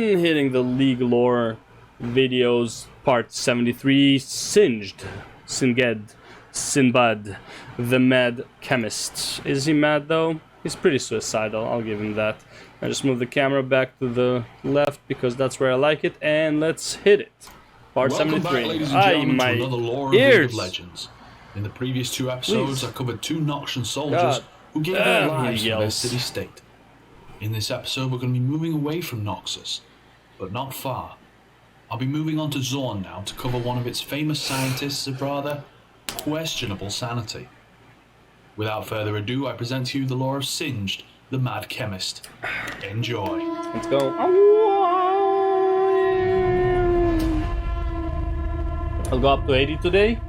again, hitting the League lore videos, part 73, Singed, Sinbad, the Mad Chemist. Is he mad though? He's pretty suicidal, I'll give him that. I just move the camera back to the left because that's where I like it, and let's hit it. Part Welcome 73. back, ladies and gentlemen, to another Lore of League of Legends. In the previous 2 episodes, I covered 2 Noxian soldiers who gave their lives for their city-state. In this episode, we're going to be moving away from Noxus, but not far. I'll be moving on to Zorn now to cover one of its famous scientists of rather questionable sanity. Without further ado, I present to you the lore of Singed, the Mad Chemist. Enjoy. Let's go. I'll go up to 80 today,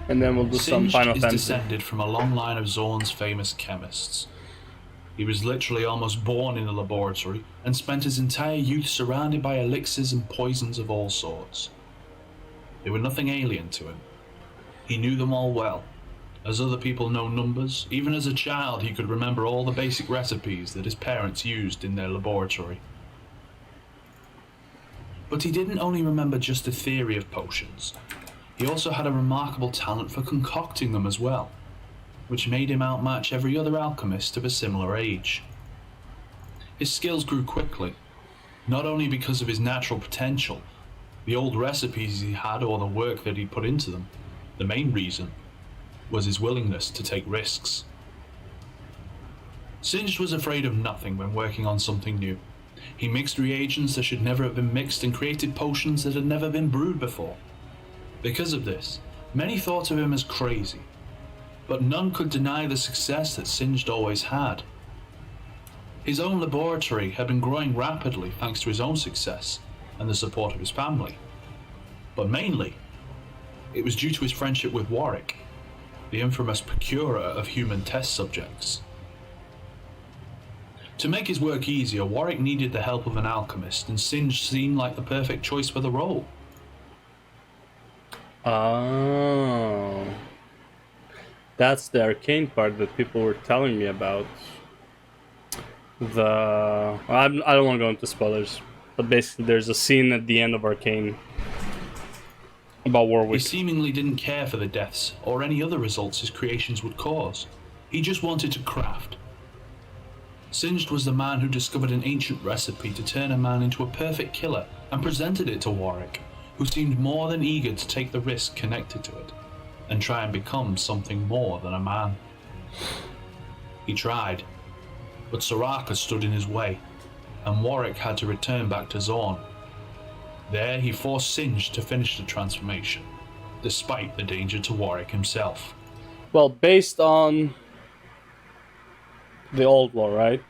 and then we'll do some Final Fantasy. Singed is descended from a long line of Zorn's famous chemists. He was literally almost born in a laboratory and spent his entire youth surrounded by elixirs and poisons of all sorts. They were nothing alien to him. He knew them all well. As other people know numbers, even as a child he could remember all the basic recipes that his parents used in their laboratory. But he didn't only remember just the theory of potions. He also had a remarkable talent for concocting them as well, which made him outmatch every other alchemist of a similar age. His skills grew quickly, not only because of his natural potential, the old recipes he had, or the work that he put into them. The main reason was his willingness to take risks. Singed was afraid of nothing when working on something new. He mixed reagents that should never have been mixed and created potions that had never been brewed before. Because of this, many thought of him as crazy, but none could deny the success that Singed always had. His own laboratory had been growing rapidly thanks to his own success and the support of his family. But mainly, it was due to his friendship with Warwick, the infamous procurer of human test subjects. To make his work easier, Warwick needed the help of an alchemist, and Singed seemed like the perfect choice for the role. Oh. That's the arcane part that people were telling me about. I don't want to go into spoilers, but basically there's a scene at the end of Arcane about Warwick. He seemingly didn't care for the deaths or any other results his creations would cause. He just wanted to craft. Singed was the man who discovered an ancient recipe to turn a man into a perfect killer and presented it to Warwick, who seemed more than eager to take the risk connected to it and try and become something more than a man. He tried, but Soraka stood in his way, and Warwick had to return back to Zorn. There he forced Singed to finish the transformation, despite the danger to Warwick himself. Well, based on the old lore, right?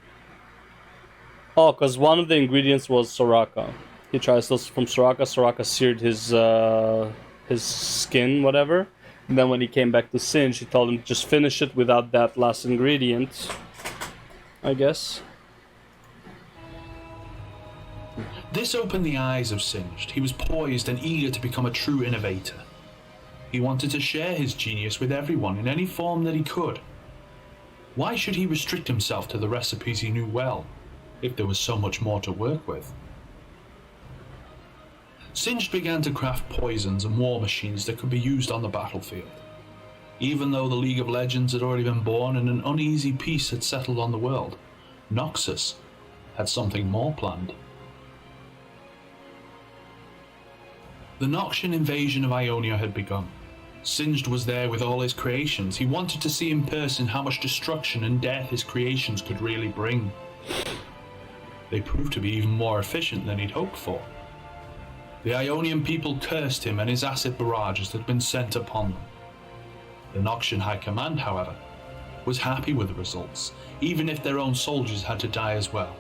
Oh, because one of the ingredients was Soraka. He tries those from Soraka. Soraka seared his skin, whatever. And then when he came back to Singed, he told him to just finish it without that last ingredient, I guess. This opened the eyes of Singed. He was poised and eager to become a true innovator. He wanted to share his genius with everyone in any form that he could. Why should he restrict himself to the recipes he knew well, if there was so much more to work with? Singed began to craft poisons and war machines that could be used on the battlefield. Even though the League of Legends had already been born and an uneasy peace had settled on the world, Noxus had something more planned. The Noxian invasion of Ionia had begun. Singed was there with all his creations. He wanted to see in person how much destruction and death his creations could really bring. They proved to be even more efficient than he'd hoped for. The Ionian people cursed him and his acid barrages that had been sent upon them. The Noxian High Command, however, was happy with the results, even if their own soldiers had to die as well.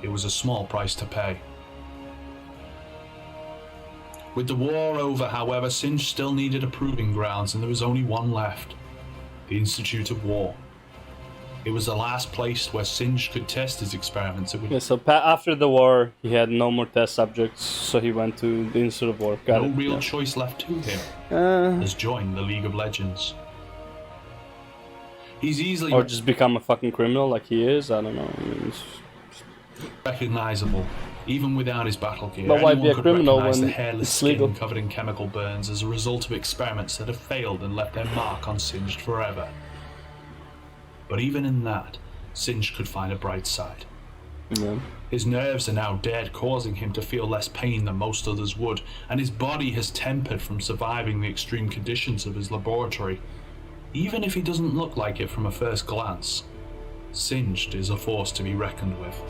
It was a small price to pay. With the war over, however, Singed still needed a proving grounds, and there was only one left: the Institute of War. It was the last place where Singed could test his experiments. Yeah, so after the war, he had no more test subjects, so he went to the Institute of War. No real choice left to him. Has joined the League of Legends. He's easily... Or just become a fucking criminal like he is, I don't know. I mean, recognizable Even without his battle gear, But why be anyone a could criminal recognize the when hairless it's skin legal? covered in chemical burns as a result of experiments that have failed and left their mark on Singed forever. But even in that, Singed could find a bright side. Yeah. His nerves are now dead, causing him to feel less pain than most others would, and his body has tempered from surviving the extreme conditions of his laboratory. Even if he doesn't look like it from a first glance, Singed is a force to be reckoned with.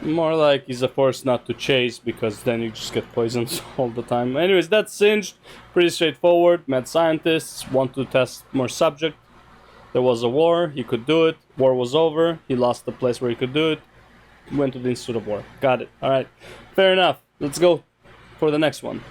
More like he's a force not to chase, because then you just get poisoned all the time. Anyways, that's Singed. Pretty straightforward. Mad scientists want to test more subject. There was a war, he could do it. War was over, he lost the place where he could do it. Went to the Institute of War. Got it. Alright. Fair enough. Let's go for the next one.